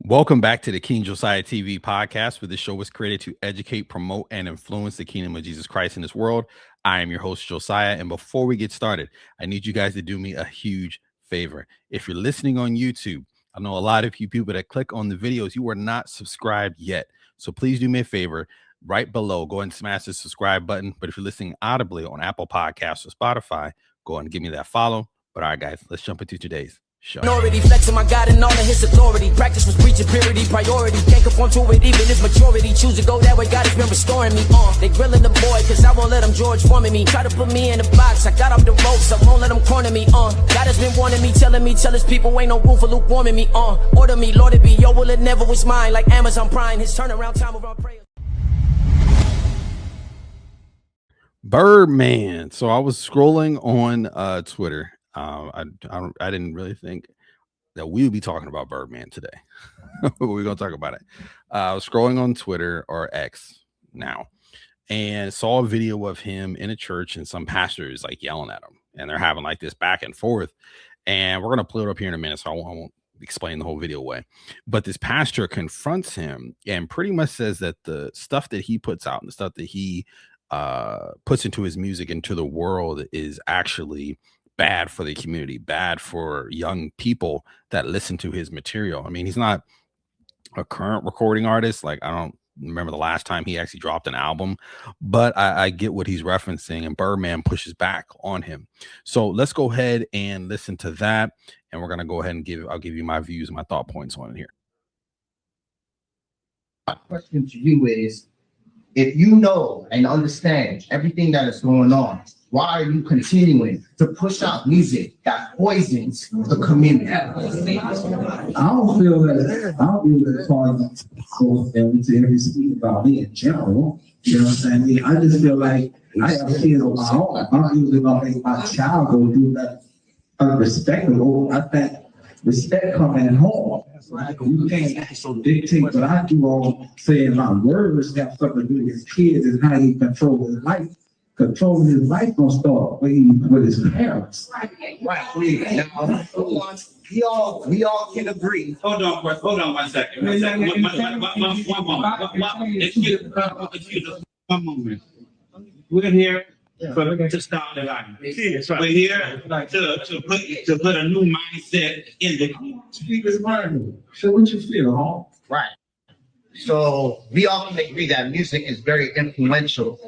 Welcome back to the King Josiah TV podcast, where this show was created to educate, promote, and influence the kingdom of Jesus Christ in this world. I am your host, Josiah. And before we get started, I need you guys to do me a huge favor. If you're listening on YouTube, I know a lot of you people that click on the videos, you are not subscribed yet. So please do me a favor. Right below, go ahead and smash the subscribe button. But if you're listening audibly on Apple Podcasts or Spotify, go ahead and give me that follow. But all right, guys, let's jump into today's show. Minority flexing my God and all of his authority. Practice was preaching purity, priority. Can't conform to it even if maturity. Choose to go that way, God has been restoring me. They grilling the boy, cause I won't let them George forming me. Try to put me in a box, I got off the ropes, I won't let them corner me. God has been warning me, telling me, tell his people ain't no room for lukewarming me. Order me, Lord, it be your will, it never was mine. Like Amazon Prime, his turnaround time around prayer. Birdman. So I was scrolling on Twitter. I didn't really think that we would be talking about Birdman today. We're going to talk about it. I was scrolling on Twitter, or X now, and saw a video of him in a church and some pastors like yelling at him, and they're having like this back and forth. And we're going to pull it up here in a minute, so I won't explain the whole video away. But this pastor confronts him and pretty much says that the stuff that he puts out and the stuff that he puts into his music, into the world, is actually bad for the community, bad for young people that listen to his material. I mean, he's not a current recording artist. Like, I don't remember the last time he actually dropped an album, but I get what he's referencing, and Birdman pushes back on him. So let's go ahead and listen to that, and we're going to go ahead and I'll give you my views and my thought points on it here. My question to you is, if you know and understand everything that is going on, why are you continuing to push out music that poisons the community? I don't feel that it's hard to go into every speak about me in general. You know what I'm saying? I just feel like I have kids of my own. I'm usually gonna make my child go do that unrespectable. I think respect comes at home. Right? You can't dictate what I do on saying my words have something to do with his kids and how he controls his life. Controlling his life gonna start with his parents. Right. Now, we all can agree. Hold on one second. Excuse one moment. We're here to start the line. We're here to put a new mindset in the Speaker's mind. So what you feel, huh? Right. So we all can agree that music is very influential.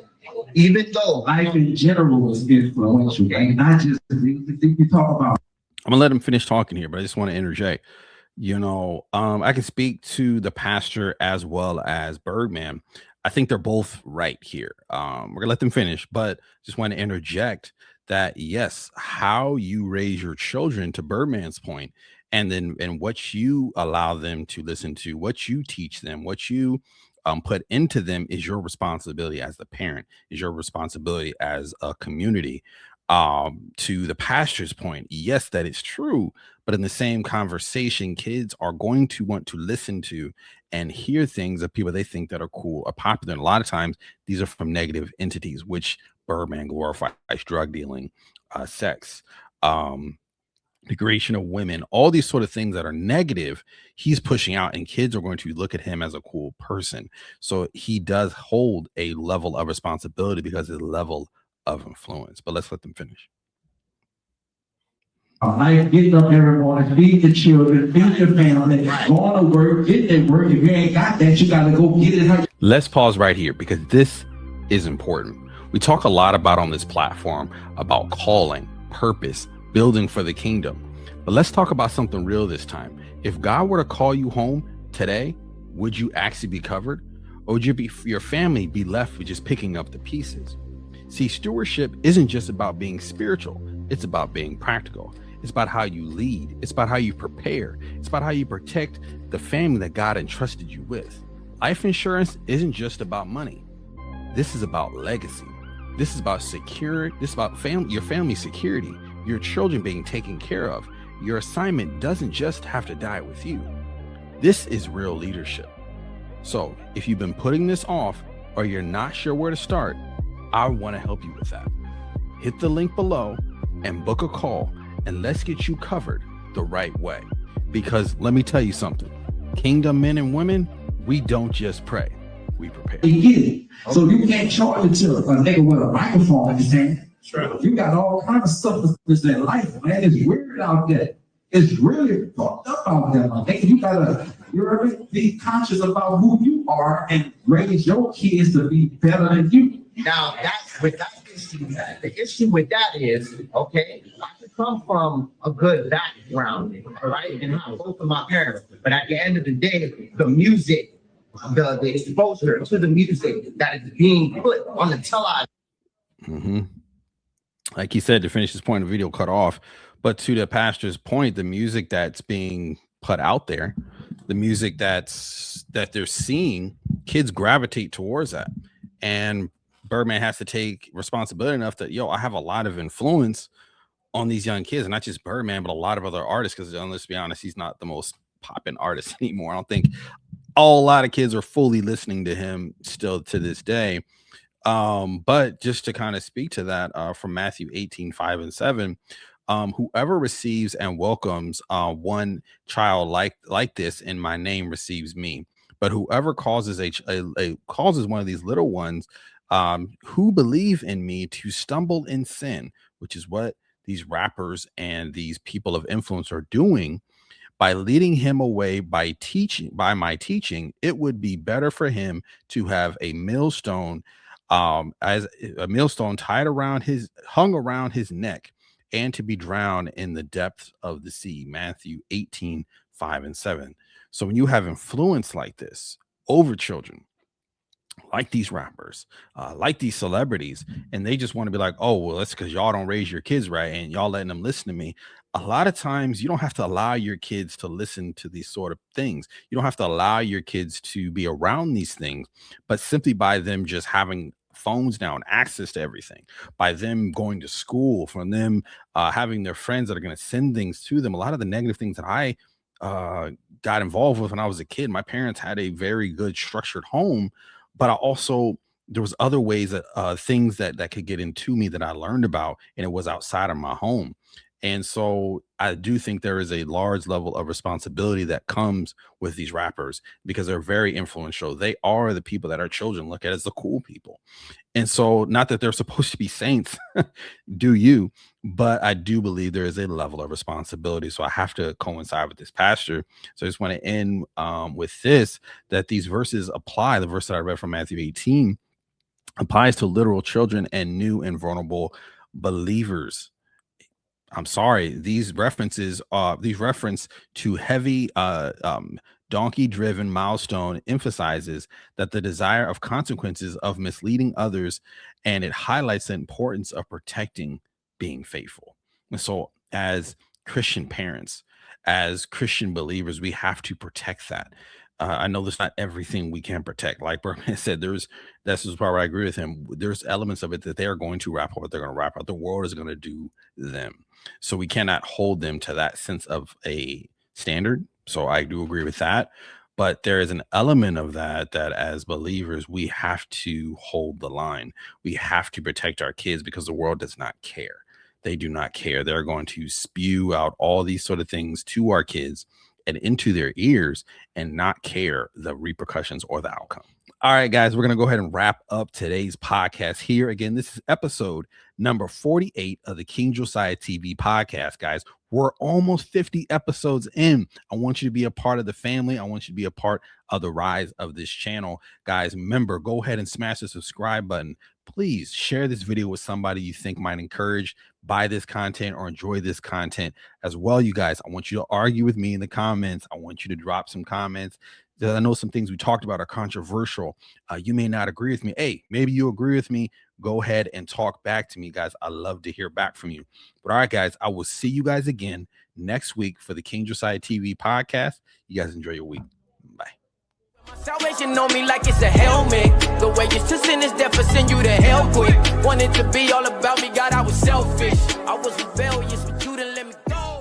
Even though Life in general is influential, and not just you talk about. I'm gonna let him finish talking here, but I just want to interject. I can speak to the pastor as well as Birdman. I think they're both right here. We're gonna let them finish, but just want to interject that yes, how you raise your children, to Birdman's point, and what you allow them to listen to, what you teach them, what you put into them, is your responsibility as the parent, is your responsibility as a community. To the pastor's point, yes, that is true, but in the same conversation, kids are going to want to listen to and hear things of people they think that are cool or popular. And a lot of times these are from negative entities, which Birdman glorifies: drug dealing, sex, degradation of women, all these sort of things that are negative, he's pushing out, and kids are going to look at him as a cool person. So he does hold a level of responsibility because of the level of influence. But let's let them finish. I get up every morning, feed the children, feed your family, go on to work, get that work. If you ain't got that, you gotta go get it. Let's pause right here, because this is important. We talk a lot about on this platform about calling, purpose, building for the kingdom. But let's talk about something real this time. If God were to call you home today, would you actually be covered? Or would your family be left with just picking up the pieces? See, stewardship isn't just about being spiritual. It's about being practical. It's about how you lead. It's about how you prepare. It's about how you protect the family that God entrusted you with. Life insurance isn't just about money. This is about legacy. This is about security. This is about your family security, your children being taken care of. Your assignment doesn't just have to die with you. This is real leadership. So if you've been putting this off, or you're not sure where to start, I want to help you with that. Hit the link below and book a call, and let's get you covered the right way. Because let me tell you something, Kingdom men and women, we don't just pray, we prepare. You get it. So you can't charge it to a nigga with a microphone in his hand. Sure. You got all kinds of stuff that's in life, man. It's weird out there. It's really fucked up out there, man. You gotta be conscious about who you are and raise your kids to be better than you. Now, that's with that issue. The issue with that is, okay, I come from a good background, all right, and have both of my parents. But at the end of the day, the music, the exposure to the music that is being put on the television. Mm-hmm. Like he said, to finish his point, the video cut off. But to the pastor's point, the music that's being put out there, the music that they're seeing, kids gravitate towards that. And Birdman has to take responsibility enough that, I have a lot of influence on these young kids, and not just Birdman, but a lot of other artists. Because let's be honest, he's not the most popping artist anymore. I don't think a lot of kids are fully listening to him still to this day. But just to kind of speak to that, from Matthew 18:5-7, whoever receives and welcomes one child like this in my name receives me. But whoever causes causes one of these little ones who believe in me to stumble in sin, which is what these rappers and these people of influence are doing, by leading him away by my teaching, it would be better for him to have a millstone, hung around his neck, and to be drowned in the depths of the sea. Matthew 18:5-7. So when you have influence like this over children, like these rappers, like these celebrities, and they just want to be like, oh, well, that's because y'all don't raise your kids right and y'all letting them listen to me. A lot of times you don't have to allow your kids to listen to these sort of things. You don't have to allow your kids to be around these things, but simply by them just having phones now and access to everything, by them going to school, from them having their friends that are going to send things to them. A lot of the negative things that I got involved with when I was a kid, my parents had a very good structured home, but there was other ways that things that could get into me that I learned about, and it was outside of my home. And so I do think there is a large level of responsibility that comes with these rappers, because they're very influential. They are the people that our children look at as the cool people. And so, not that they're supposed to be saints, do you? But I do believe there is a level of responsibility. So I have to coincide with this pastor. So I just want to end with this, that these verses apply. The verse that I read from Matthew 18 applies to literal children and new and vulnerable believers. I'm sorry, these reference to heavy donkey-driven milestone emphasizes that the desire of consequences of misleading others, and it highlights the importance of protecting being faithful. And so as Christian parents, as Christian believers, we have to protect that. I know there's not everything we can protect. Like Birdman said, this is where I agree with him. There's elements of it that they are going to rap out what they're going to rap out. The world is going to do them. So we cannot hold them to that sense of a standard. So I do agree with that. But there is an element of that as believers, we have to hold the line. We have to protect our kids, because the world does not care. They do not care. They're going to spew out all these sort of things to our kids and into their ears and not care the repercussions or the outcome. All right, guys, we're going to go ahead and wrap up today's podcast here. Again, this is episode number 48 of the King Josiah TV podcast, guys. We're almost 50 episodes in. I want you to be a part of the family. I want you to be a part of the rise of this channel. Guys, remember, go ahead and smash the subscribe button. Please share this video with somebody you think might encourage by this content or enjoy this content as well. You guys, I want you to argue with me in the comments. I want you to drop some comments. I know some things we talked about are controversial. You may not agree with me. Hey, maybe you agree with me. Go ahead and talk back to me, guys. I love to hear back from you. But all right, guys, I will see you guys again next week for the King Josiah TV podcast. You guys enjoy your week. Bye. My salvation on me like it's a helmet. The way it's to sin is death, for send you to hell quick. Wanted to be all about me, God, I was selfish. I was rebellious, but you